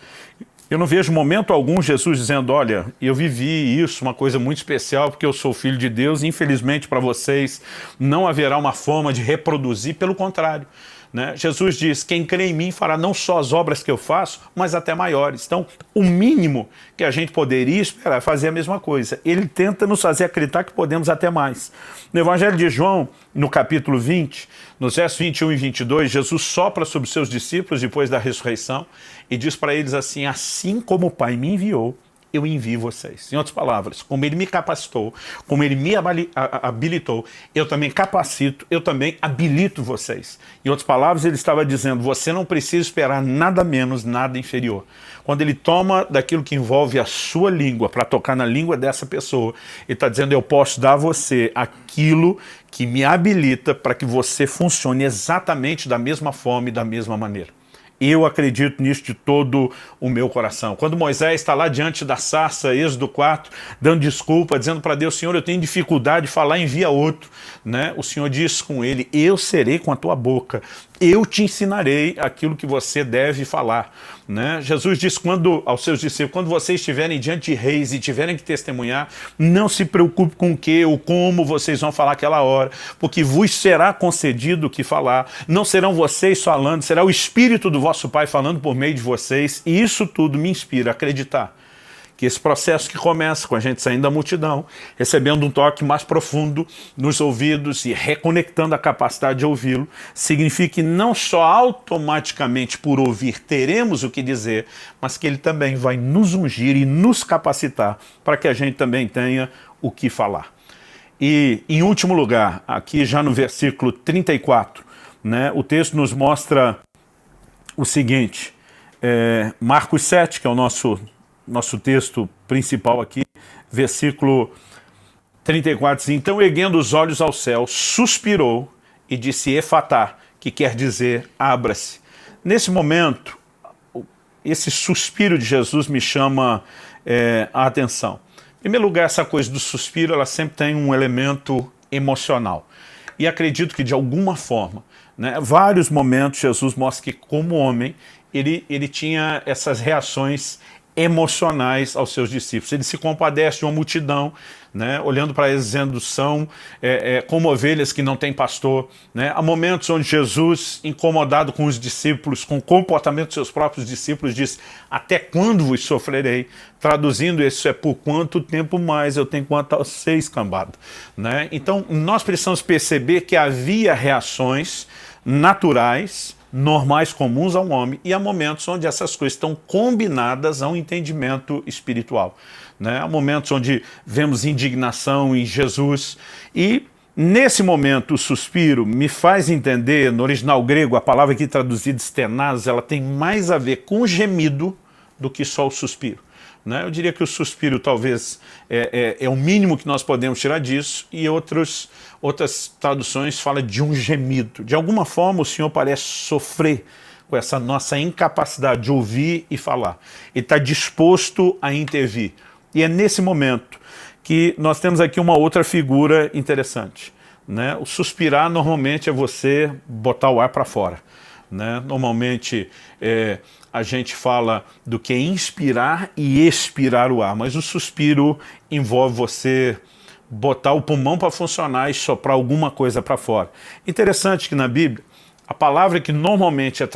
eu não vejo momento algum Jesus dizendo, olha, eu vivi isso, uma coisa muito especial, porque eu sou filho de Deus, e infelizmente para vocês não haverá uma forma de reproduzir, pelo contrário. Né? Jesus diz, quem crê em mim fará não só as obras que eu faço, mas até maiores. Então, o mínimo que a gente poderia esperar é fazer a mesma coisa. Ele tenta nos fazer acreditar que podemos até mais. No Evangelho de João, no capítulo 20, nos versos 21 e 22, Jesus sopra sobre os seus discípulos depois da ressurreição e diz para eles assim, assim como o Pai me enviou, eu envio vocês. Em outras palavras, como ele me capacitou, como ele me habilitou, eu também capacito, eu também habilito vocês. Em outras palavras, ele estava dizendo, você não precisa esperar nada menos, nada inferior. Quando ele toma daquilo que envolve a sua língua para tocar na língua dessa pessoa, ele está dizendo, eu posso dar a você aquilo que me habilita para que você funcione exatamente da mesma forma e da mesma maneira. Eu acredito nisso de todo o meu coração. Quando Moisés está lá diante da sarça, Êxodo 4, dando desculpa, dizendo para Deus, Senhor, eu tenho dificuldade de falar, envia outro. Né? O Senhor diz com ele, eu serei com a tua boca, eu te ensinarei aquilo que você deve falar. Né? Jesus disse aos seus discípulos, quando vocês estiverem diante de reis e tiverem que testemunhar, não se preocupe com o que ou como vocês vão falar aquela hora, porque vos será concedido o que falar. Não serão vocês falando, será o Espírito do vosso Pai falando por meio de vocês, e isso tudo me inspira a acreditar que esse processo que começa com a gente saindo da multidão, recebendo um toque mais profundo nos ouvidos e reconectando a capacidade de ouvi-lo, significa que não só automaticamente por ouvir teremos o que dizer, mas que ele também vai nos ungir e nos capacitar para que a gente também tenha o que falar. E, em último lugar, aqui já no versículo 34, né, o texto nos mostra o seguinte, Marcos 7, que é o nosso texto principal aqui, versículo 34, diz, então erguendo os olhos ao céu, suspirou e disse efatá, que quer dizer abra-se. Nesse momento, esse suspiro de Jesus me chama a atenção. Em primeiro lugar, essa coisa do suspiro, ela sempre tem um elemento emocional. E acredito que de alguma forma, né, vários momentos Jesus mostra que como homem, ele tinha essas reações emocionais aos seus discípulos. Ele se compadece de uma multidão, né, olhando para eles dizendo, são como ovelhas que não têm pastor. Né? Há momentos onde Jesus, incomodado com os discípulos, com o comportamento dos seus próprios discípulos, diz, até quando vos sofrerei? Traduzindo isso, é por quanto tempo mais eu tenho quanto a vocês, cambada. Né? Então, nós precisamos perceber que havia reações naturais, normais, comuns a um homem, e há momentos onde essas coisas estão combinadas a um entendimento espiritual. Né? Há momentos onde vemos indignação em Jesus, e nesse momento o suspiro me faz entender, no original grego, a palavra aqui traduzida stenaz, ela tem mais a ver com gemido do que só o suspiro. Né? Eu diria que o suspiro talvez é o mínimo que nós podemos tirar disso, e outras traduções falam de um gemido. De alguma forma o Senhor parece sofrer com essa nossa incapacidade de ouvir e falar. Ele está disposto a intervir. E é nesse momento que nós temos aqui uma outra figura interessante. Né? O suspirar normalmente é você botar o ar para fora. Né? Normalmente a gente fala do que é inspirar e expirar o ar, mas o suspiro envolve você botar o pulmão para funcionar e soprar alguma coisa para fora. Interessante que na Bíblia, a palavra que normalmente é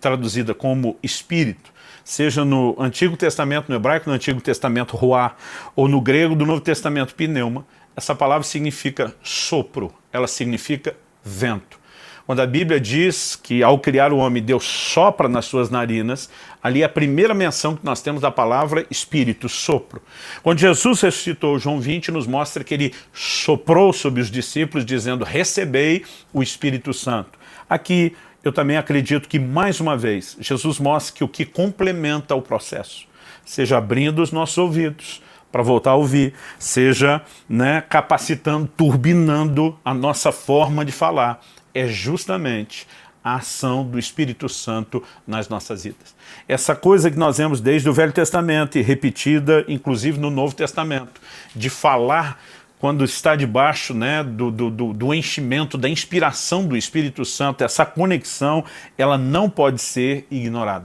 traduzida como espírito, seja no Antigo Testamento, no hebraico, no Antigo Testamento, ruá, ou no grego do Novo Testamento, pneuma, essa palavra significa sopro, ela significa vento. Quando a Bíblia diz que ao criar o homem Deus sopra nas suas narinas, ali é a primeira menção que nós temos da palavra espírito, sopro. Quando Jesus ressuscitou, João 20 nos mostra que ele soprou sobre os discípulos dizendo, recebei o Espírito Santo. Aqui eu também acredito que mais uma vez Jesus mostra que o que complementa o processo, seja abrindo os nossos ouvidos para voltar a ouvir, seja, né, capacitando, turbinando a nossa forma de falar, é justamente a ação do Espírito Santo nas nossas vidas. Essa coisa que nós vemos desde o Velho Testamento e repetida inclusive no Novo Testamento, de falar quando está debaixo, né, do enchimento, da inspiração do Espírito Santo, essa conexão, ela não pode ser ignorada.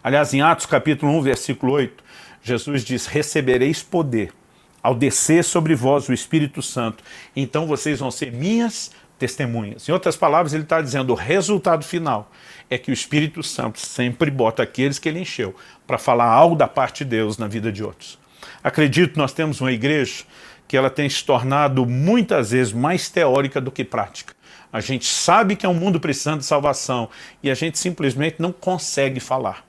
Aliás, em Atos capítulo 1, versículo 8, Jesus diz: recebereis poder ao descer sobre vós o Espírito Santo, então vocês vão ser minhas testemunhas. Em outras palavras, ele está dizendo, o resultado final é que o Espírito Santo sempre bota aqueles que ele encheu para falar algo da parte de Deus na vida de outros. Acredito que nós temos uma igreja que ela tem se tornado muitas vezes mais teórica do que prática. A gente sabe que é um mundo precisando de salvação e a gente simplesmente não consegue falar.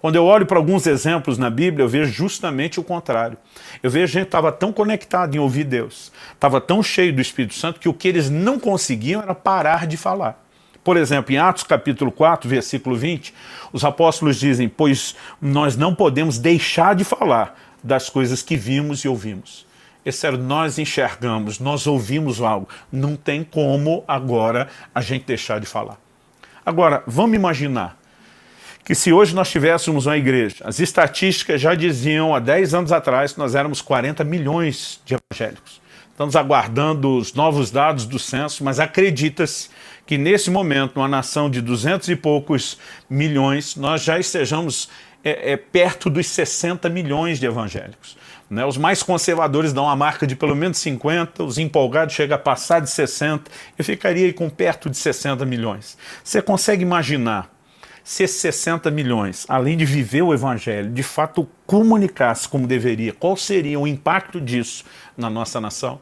Quando eu olho para alguns exemplos na Bíblia, eu vejo justamente o contrário. Eu vejo gente que estava tão conectada em ouvir Deus, estava tão cheio do Espírito Santo, que o que eles não conseguiam era parar de falar. Por exemplo, em Atos capítulo 4, versículo 20, os apóstolos dizem, pois nós não podemos deixar de falar das coisas que vimos e ouvimos. Esse era, nós enxergamos, nós ouvimos algo. Não tem como agora a gente deixar de falar. Agora, vamos imaginar que se hoje nós tivéssemos uma igreja, as estatísticas já diziam há 10 anos atrás que nós éramos 40 milhões de evangélicos. Estamos aguardando os novos dados do censo, mas acredita-se que nesse momento, numa nação de 200 e poucos milhões, nós já estejamos perto dos 60 milhões de evangélicos. Né? Os mais conservadores dão a marca de pelo menos 50, os empolgados chegam a passar de 60, eu ficaria aí com perto de 60 milhões. Você consegue imaginar se esses 60 milhões, além de viver o Evangelho, de fato comunicasse como deveria, qual seria o impacto disso na nossa nação?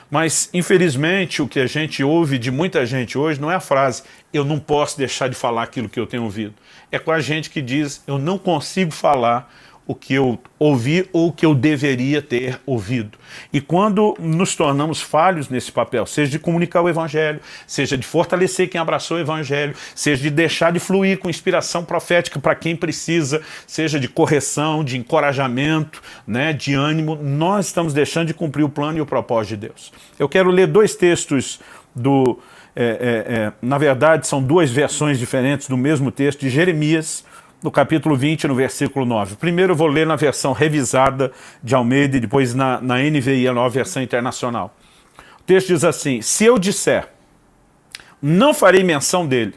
Mas, infelizmente, o que a gente ouve de muita gente hoje não é a frase eu não posso deixar de falar aquilo que eu tenho ouvido. É com a gente que diz eu não consigo falar o que eu ouvi ou o que eu deveria ter ouvido. E quando nos tornamos falhos nesse papel, seja de comunicar o Evangelho, seja de fortalecer quem abraçou o Evangelho, seja de deixar de fluir com inspiração profética para quem precisa, seja de correção, de encorajamento, né, de ânimo, nós estamos deixando de cumprir o plano e o propósito de Deus. Eu quero ler dois textos na verdade são duas versões diferentes do mesmo texto de Jeremias, no capítulo 20, no versículo 9. Primeiro eu vou ler na versão revisada de Almeida e depois na NVI, a nova versão internacional. O texto diz assim, se eu disser, não farei menção dele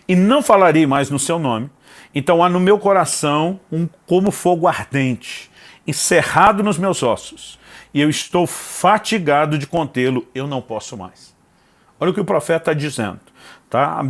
e não falarei mais no seu nome, então há no meu coração como fogo ardente, encerrado nos meus ossos, e eu estou fatigado de contê-lo, eu não posso mais. Olha o que o profeta está dizendo, tá?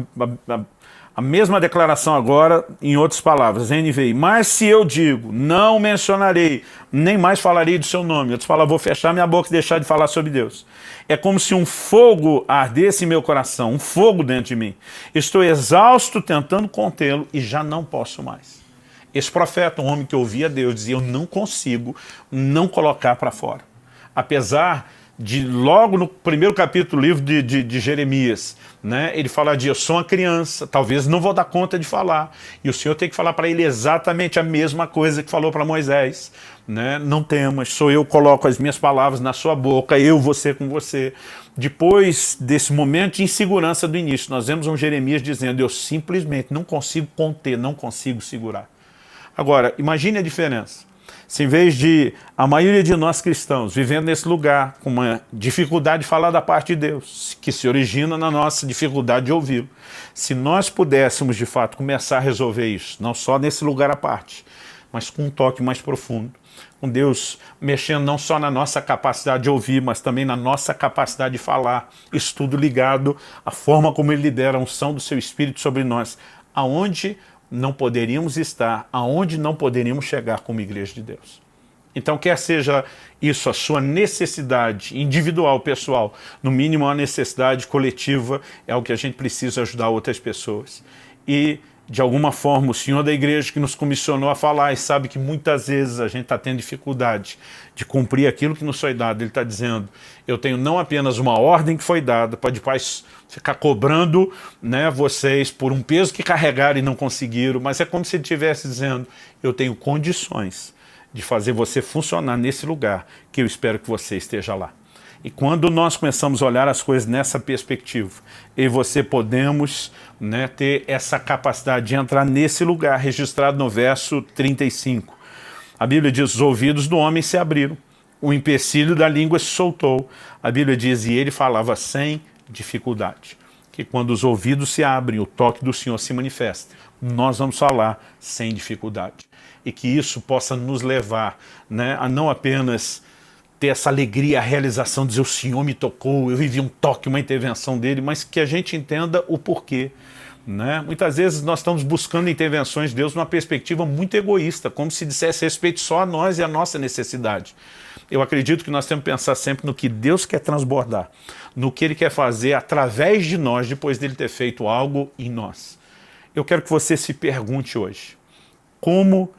A mesma declaração agora, em outras palavras, NVI. Mas se eu digo, não mencionarei, nem mais falarei do seu nome. Outros falam, vou fechar minha boca e deixar de falar sobre Deus. É como se um fogo ardesse em meu coração, um fogo dentro de mim. Estou exausto tentando contê-lo e já não posso mais. Esse profeta, um homem que ouvia Deus, dizia, eu não consigo não colocar para fora. Apesar de logo no primeiro capítulo do livro de Jeremias, né, ele fala de eu sou uma criança, talvez não vou dar conta de falar, e o Senhor tem que falar para ele exatamente a mesma coisa que falou para Moisés, né, não temas, sou eu que coloco as minhas palavras na sua boca, eu vou ser com você. Depois desse momento de insegurança do início, nós vemos um Jeremias dizendo, eu simplesmente não consigo conter, não consigo segurar. Agora, imagine a diferença. Se em vez de a maioria de nós cristãos vivendo nesse lugar com uma dificuldade de falar da parte de Deus, que se origina na nossa dificuldade de ouvi-lo, se nós pudéssemos de fato começar a resolver isso, não só nesse lugar à parte, mas com um toque mais profundo, com Deus mexendo não só na nossa capacidade de ouvir, mas também na nossa capacidade de falar, isso tudo ligado à forma como Ele libera a unção do Seu Espírito sobre nós, aonde não poderíamos estar, aonde não poderíamos chegar como igreja de Deus. Então, quer seja isso a sua necessidade individual, pessoal, no mínimo a necessidade coletiva, é o que a gente precisa ajudar outras pessoas. E, de alguma forma, o Senhor da igreja que nos comissionou a falar e sabe que muitas vezes a gente está tendo dificuldade de cumprir aquilo que nos foi dado. Ele está dizendo, eu tenho não apenas uma ordem que foi dada para depois ficar cobrando, né, vocês por um peso que carregaram e não conseguiram, mas é como se ele estivesse dizendo, eu tenho condições de fazer você funcionar nesse lugar, que eu espero que você esteja lá. E quando nós começamos a olhar as coisas nessa perspectiva, eu e você podemos, né, ter essa capacidade de entrar nesse lugar registrado no verso 35. A Bíblia diz, os ouvidos do homem se abriram, o empecilho da língua se soltou. A Bíblia diz, e ele falava sem dificuldade. Que quando os ouvidos se abrem, o toque do Senhor se manifesta. Nós vamos falar sem dificuldade. E que isso possa nos levar, né, a não apenas ter essa alegria, a realização, dizer o Senhor me tocou, eu vivi um toque, uma intervenção dele, mas que a gente entenda o porquê. Né? Muitas vezes nós estamos buscando intervenções de Deus numa perspectiva muito egoísta, como se dissesse respeito só a nós e a nossa necessidade. Eu acredito que nós temos que pensar sempre no que Deus quer transbordar, no que Ele quer fazer através de nós, depois dele ter feito algo em nós. Eu quero que você se pergunte hoje, como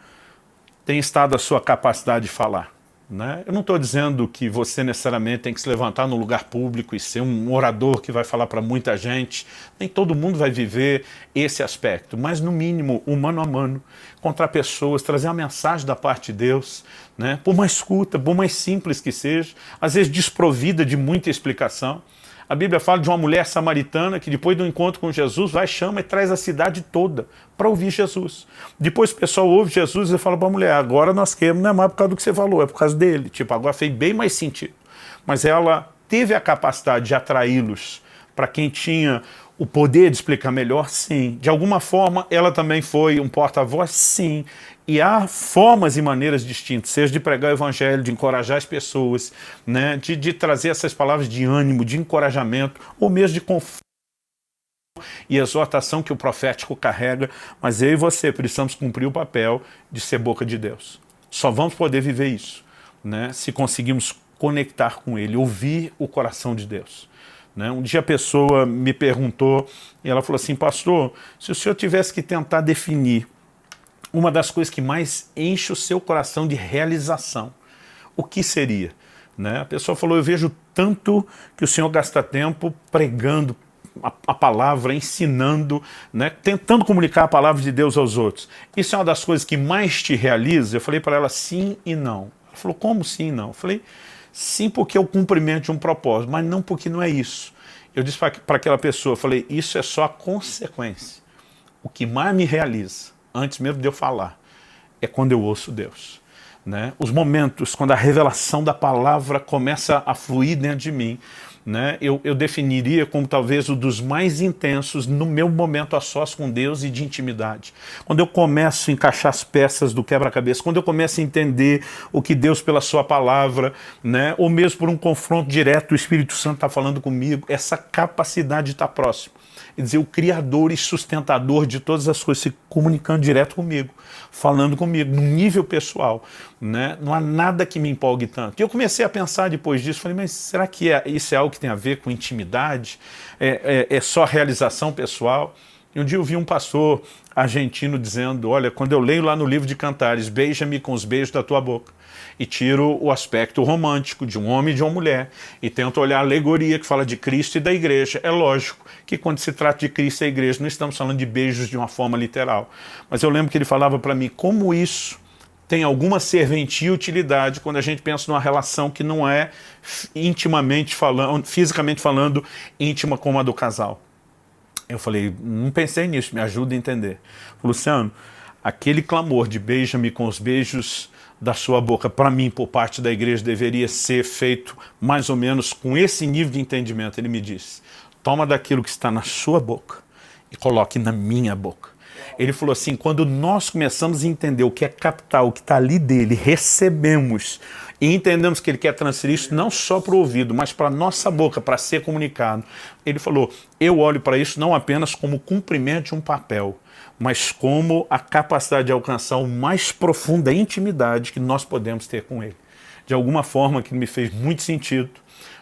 tem estado a sua capacidade de falar? Né? Eu não estou dizendo que você necessariamente tem que se levantar no lugar público e ser um orador que vai falar para muita gente. Nem todo mundo vai viver esse aspecto, mas no mínimo, um mano a mano, encontrar pessoas, trazer uma mensagem da parte de Deus, né? Por mais curta, por mais simples que seja, às vezes desprovida de muita explicação. A Bíblia fala de uma mulher samaritana que depois do encontro com Jesus vai, chama e traz a cidade toda para ouvir Jesus. Depois o pessoal ouve Jesus e fala para a mulher, agora nós queremos, não é mais por causa do que você falou, é por causa dele. Tipo, agora fez bem mais sentido. Mas ela teve a capacidade de atraí-los para quem tinha o poder de explicar melhor, sim. De alguma forma, ela também foi um porta-voz, sim. E há formas e maneiras distintas, seja de pregar o evangelho, de encorajar as pessoas, né, de trazer essas palavras de ânimo, de encorajamento, ou mesmo de conforto e exortação que o profético carrega, mas eu e você precisamos cumprir o papel de ser boca de Deus. Só vamos poder viver isso, né, se conseguirmos conectar com Ele, ouvir o coração de Deus. Né? Um dia a pessoa me perguntou, e ela falou assim, pastor, se o senhor tivesse que tentar definir uma das coisas que mais enche o seu coração de realização, o que seria? Né? A pessoa falou, eu vejo tanto que o senhor gasta tempo pregando a palavra, ensinando, né? Tentando comunicar a palavra de Deus aos outros. Isso é uma das coisas que mais te realiza? Eu falei para ela, sim e não. Ela falou, como sim e não? Eu falei, sim, porque é o cumprimento de um propósito, mas não porque não é isso. Eu disse para aquela pessoa, eu falei, isso é só a consequência. O que mais me realiza, antes mesmo de eu falar, é quando eu ouço Deus. Né? Os momentos quando a revelação da palavra começa a fluir dentro de mim, né? Eu definiria como talvez um dos mais intensos no meu momento a sós com Deus e de intimidade. Quando eu começo a encaixar as peças do quebra-cabeça, quando eu começo a entender o que Deus pela sua palavra, né? Ou mesmo por um confronto direto, o Espírito Santo está falando comigo, essa capacidade de estar próximo. Quer dizer, o criador e sustentador de todas as coisas se comunicando direto comigo, falando comigo, num nível pessoal. Né? Não há nada que me empolgue tanto. E eu comecei a pensar depois disso, falei, mas será que isso é algo que tem a ver com intimidade? É só realização pessoal? E um dia eu vi um pastor argentino dizendo, olha, quando eu leio lá no livro de Cantares, beija-me com os beijos da tua boca, e tiro o aspecto romântico de um homem e de uma mulher, e tento olhar a alegoria que fala de Cristo e da igreja. É lógico que quando se trata de Cristo e a igreja, não estamos falando de beijos de uma forma literal. Mas eu lembro que ele falava para mim, como isso tem alguma serventia e utilidade quando a gente pensa numa relação que não é intimamente falando, fisicamente falando, íntima como a do casal. Eu falei, não pensei nisso, me ajuda a entender. Luciano, aquele clamor de beija-me com os beijos da sua boca, para mim, por parte da igreja, deveria ser feito mais ou menos com esse nível de entendimento. Ele me disse, toma daquilo que está na sua boca e coloque na minha boca. Ele falou assim, quando nós começamos a entender o que é capital, o que está ali dele, recebemos e entendemos que ele quer transferir isso não só para o ouvido, mas para a nossa boca, para ser comunicado. Ele falou, eu olho para isso não apenas como cumprimento de um papel, mas como a capacidade de alcançar o mais profunda intimidade que nós podemos ter com ele. De alguma forma que me fez muito sentido.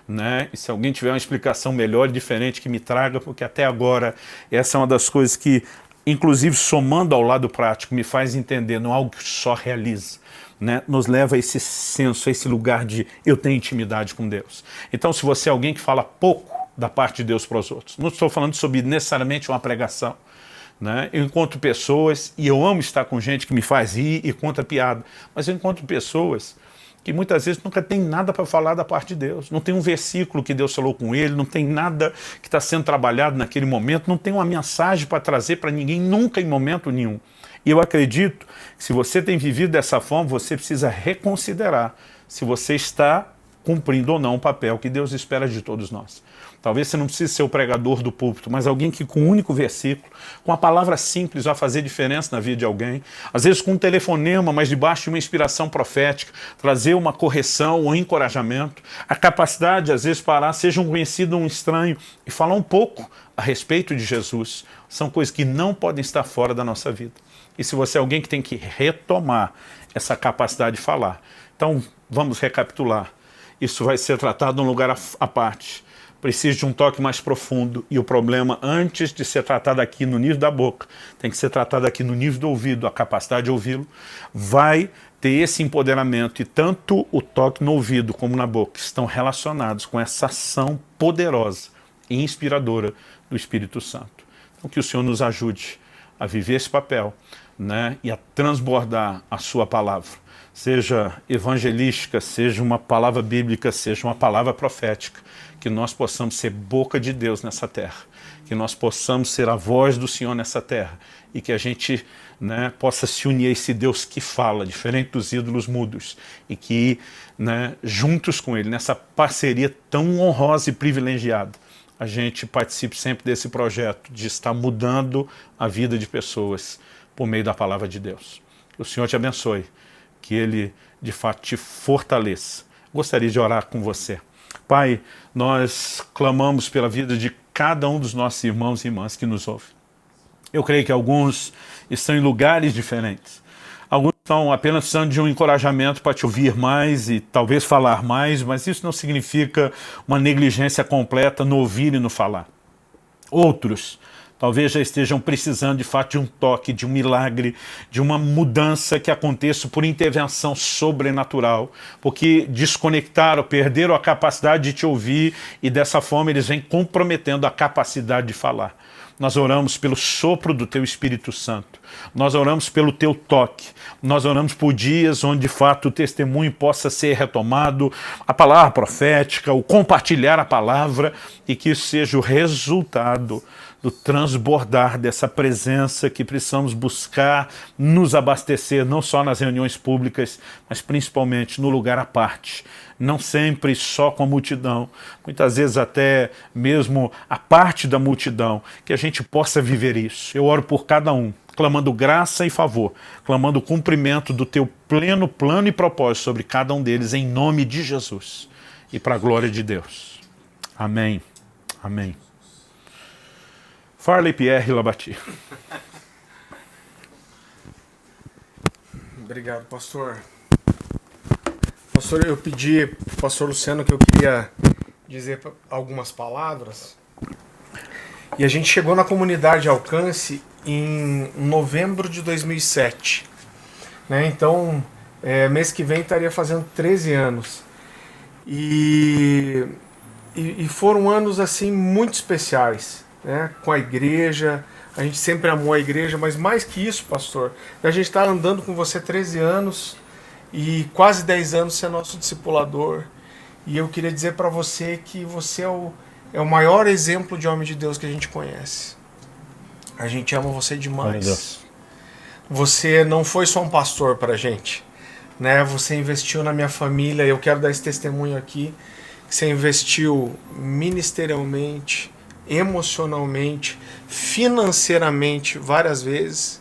Né? E se alguém tiver uma explicação melhor e diferente, que me traga, porque até agora essa é uma das coisas que, inclusive somando ao lado prático, me faz entender, não é algo que só realiza, né? Nos leva a esse senso, a esse lugar de eu tenho intimidade com Deus. Então, se você é alguém que fala pouco da parte de Deus para os outros, não estou falando sobre necessariamente uma pregação, né? Eu encontro pessoas, e eu amo estar com gente que me faz rir e conta piada, mas eu encontro pessoas que muitas vezes nunca tem nada para falar da parte de Deus. Não tem um versículo que Deus falou com ele, não tem nada que está sendo trabalhado naquele momento, não tem uma mensagem para trazer para ninguém, nunca em momento nenhum. E eu acredito que se você tem vivido dessa forma, você precisa reconsiderar se você está cumprindo ou não o papel que Deus espera de todos nós. Talvez você não precise ser o pregador do púlpito, mas alguém que com um único versículo, com uma palavra simples, vai fazer diferença na vida de alguém. Às vezes com um telefonema, mas debaixo de uma inspiração profética, trazer uma correção ou encorajamento. A capacidade, às vezes, parar, seja um conhecido ou um estranho, e falar um pouco a respeito de Jesus. São coisas que não podem estar fora da nossa vida. E se você é alguém que tem que retomar essa capacidade de falar. Então, vamos recapitular. Isso vai ser tratado num lugar à parte. Precisa de um toque mais profundo, e o problema, antes de ser tratado aqui no nível da boca, tem que ser tratado aqui no nível do ouvido, a capacidade de ouvi-lo, vai ter esse empoderamento, e tanto o toque no ouvido como na boca estão relacionados com essa ação poderosa e inspiradora do Espírito Santo. Então que o Senhor nos ajude a viver esse papel, né, e a transbordar a sua palavra, seja evangelística, seja uma palavra bíblica, seja uma palavra profética, que nós possamos ser boca de Deus nessa terra, que nós possamos ser a voz do Senhor nessa terra, e que a gente, né, possa se unir a esse Deus que fala, diferente dos ídolos mudos, e que, né, juntos com Ele, nessa parceria tão honrosa e privilegiada, a gente participe sempre desse projeto de estar mudando a vida de pessoas por meio da palavra de Deus. Que o Senhor te abençoe, que Ele de fato te fortaleça. Gostaria de orar com você. Pai, nós clamamos pela vida de cada um dos nossos irmãos e irmãs que nos ouvem. Eu creio que alguns estão em lugares diferentes. Alguns estão apenas precisando de um encorajamento para te ouvir mais e talvez falar mais, mas isso não significa uma negligência completa no ouvir e no falar. Outros talvez já estejam precisando de fato de um toque, de um milagre, de uma mudança que aconteça por intervenção sobrenatural, porque desconectaram, perderam a capacidade de te ouvir, e dessa forma eles vêm comprometendo a capacidade de falar. Nós oramos pelo sopro do Teu Espírito Santo. Nós oramos pelo Teu toque. Nós oramos por dias onde de fato o testemunho possa ser retomado, a palavra profética, o compartilhar a palavra, e que isso seja o resultado do transbordar dessa presença que precisamos buscar nos abastecer, não só nas reuniões públicas, mas principalmente no lugar à parte. Não sempre só com a multidão, muitas vezes até mesmo a parte da multidão, que a gente possa viver isso. Eu oro por cada um, clamando graça e favor, clamando o cumprimento do Teu pleno plano e propósito sobre cada um deles, em nome de Jesus e para a glória de Deus. Amém. Amém. Farley Pierre Labati. Obrigado, pastor. Pastor, eu pedi para o pastor Luciano que eu queria dizer algumas palavras. E a gente chegou na comunidade Alcance em novembro de 2007. Né? Então, mês que vem estaria fazendo 13 anos. E foram anos assim muito especiais. Né, com a igreja, a gente sempre amou a igreja, mas mais que isso, pastor, a gente está andando com você 13 anos e quase 10 anos ser nosso discipulador, e eu queria dizer para você que você é o maior exemplo de homem de Deus que a gente conhece. A gente ama você demais. Você não foi só um pastor para a gente, né? Você investiu na minha família, eu quero dar esse testemunho aqui, que você investiu ministerialmente, emocionalmente, financeiramente, várias vezes.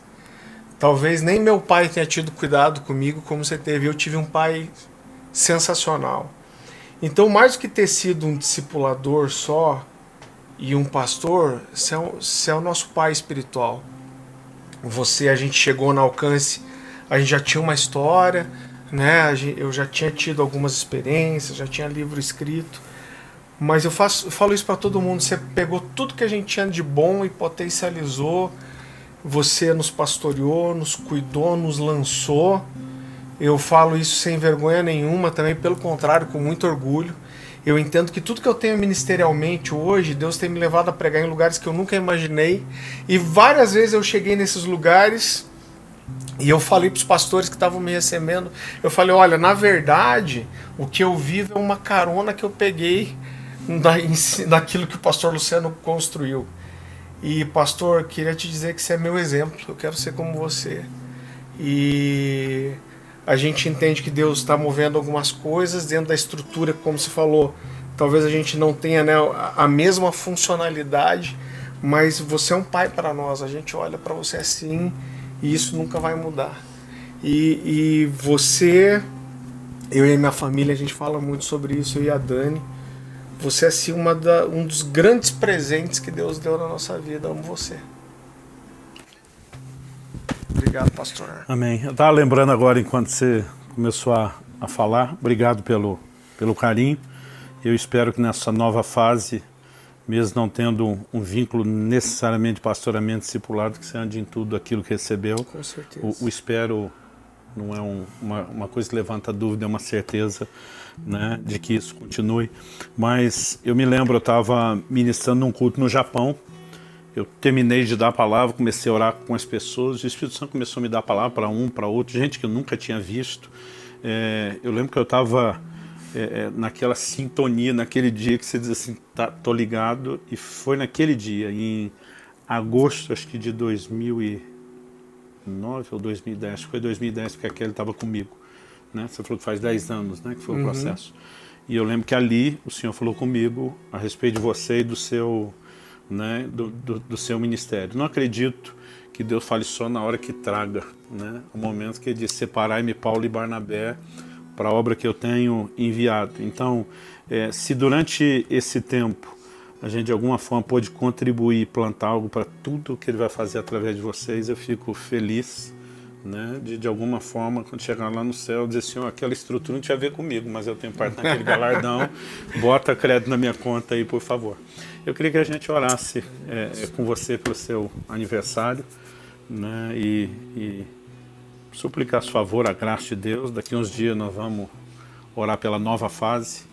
Talvez nem meu pai tenha tido cuidado comigo como você teve. Eu tive um pai sensacional. Então, mais do que ter sido um discipulador só e um pastor, você é o nosso pai espiritual. A gente chegou no Alcance, a gente já tinha uma história, né? Eu já tinha tido algumas experiências, já tinha livro escrito. Mas eu falo isso para todo mundo. Você pegou tudo que a gente tinha de bom e potencializou. Você nos pastoreou, nos cuidou, nos lançou. Eu falo isso sem vergonha nenhuma, também pelo contrário, com muito orgulho. Eu entendo que tudo que eu tenho ministerialmente hoje, Deus tem me levado a pregar em lugares que eu nunca imaginei. E várias vezes eu cheguei nesses lugares E eu falei para os pastores que estavam me recebendo, eu falei, olha, na verdade, o que eu vivo é uma carona que eu peguei daquilo que o pastor Luciano construiu. E, pastor, queria te dizer que você é meu exemplo, eu quero ser como você. E a gente entende que Deus está movendo algumas coisas dentro da estrutura, como você falou, talvez a gente não tenha, né, a mesma funcionalidade, mas você é um pai para nós, a gente olha para você assim, e isso nunca vai mudar. E você, eu e a minha família, a gente fala muito sobre isso, eu e a Dani. Você é assim um dos grandes presentes que Deus deu na nossa vida. Amo você. Obrigado, pastor. Amém. Eu estava lembrando agora, enquanto você começou a falar, obrigado pelo carinho. Eu espero que nessa nova fase, mesmo não tendo um vínculo necessariamente pastoramento discipulado, que você ande em tudo aquilo que recebeu. Com certeza. O espero não é uma coisa que levanta dúvida, é uma certeza, né, de que isso continue. Mas eu me lembro, eu estava ministrando num culto no Japão, eu terminei de dar a palavra, comecei a orar com as pessoas, o Espírito Santo começou a me dar a palavra para um, para outro, gente que eu nunca tinha visto. Eu lembro que eu estava naquela sintonia, naquele dia que você diz assim, tô ligado, e foi naquele dia, em agosto, acho que de 2009 ou 2010, acho que foi 2010 que aquele estava comigo, né? Você falou que faz 10 anos, né, que foi o processo. E eu lembro que ali o Senhor falou comigo a respeito de você e do seu, né, do seu ministério. Não acredito que Deus fale só na hora que traga, né, o momento que ele diz, separai-me Paulo e Barnabé para a obra que eu tenho enviado. Então, se durante esse tempo a gente de alguma forma pôde contribuir, plantar algo para tudo que ele vai fazer através de vocês, eu fico feliz, né, de alguma forma, quando chegar lá no céu, dizer assim, aquela estrutura não tinha a ver comigo, mas eu tenho parte naquele galardão, bota crédito na minha conta aí, por favor. Eu queria que a gente orasse com você pelo seu aniversário, né, e suplicar a favor, a graça de Deus. Daqui uns dias nós vamos orar pela nova fase,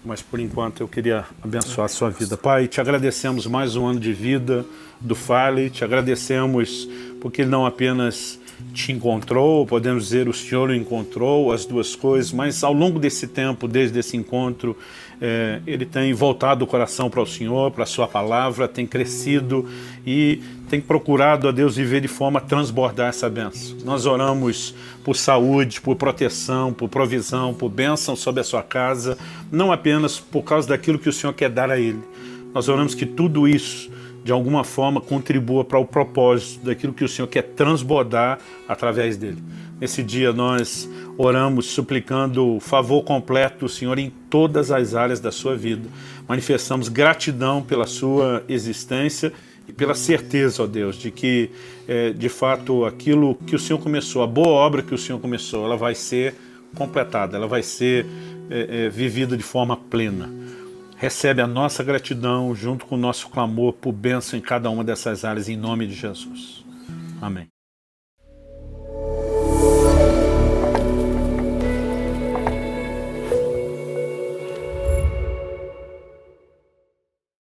mas por enquanto eu queria abençoar a sua vida. Pai, te agradecemos mais um ano de vida do Farley, te agradecemos porque ele não apenas te encontrou, podemos dizer, o Senhor o encontrou, as duas coisas, mas ao longo desse tempo, desde esse encontro, ele tem voltado o coração para o Senhor, para a sua palavra, tem crescido e tem procurado a Deus viver de forma a transbordar essa bênção. Nós oramos por saúde, por proteção, por provisão, por bênção sobre a sua casa, não apenas por causa daquilo que o Senhor quer dar a ele. Nós oramos que tudo isso de alguma forma contribua para o propósito daquilo que o Senhor quer transbordar através dele. Nesse dia nós oramos suplicando o favor completo do Senhor em todas as áreas da sua vida. Manifestamos gratidão pela sua existência e pela certeza, ó Deus, de que de fato aquilo que o Senhor começou, a boa obra que o Senhor começou, ela vai ser completada, ela vai ser vivida de forma plena. Recebe a nossa gratidão junto com o nosso clamor por bênção em cada uma dessas áreas, em nome de Jesus. Amém.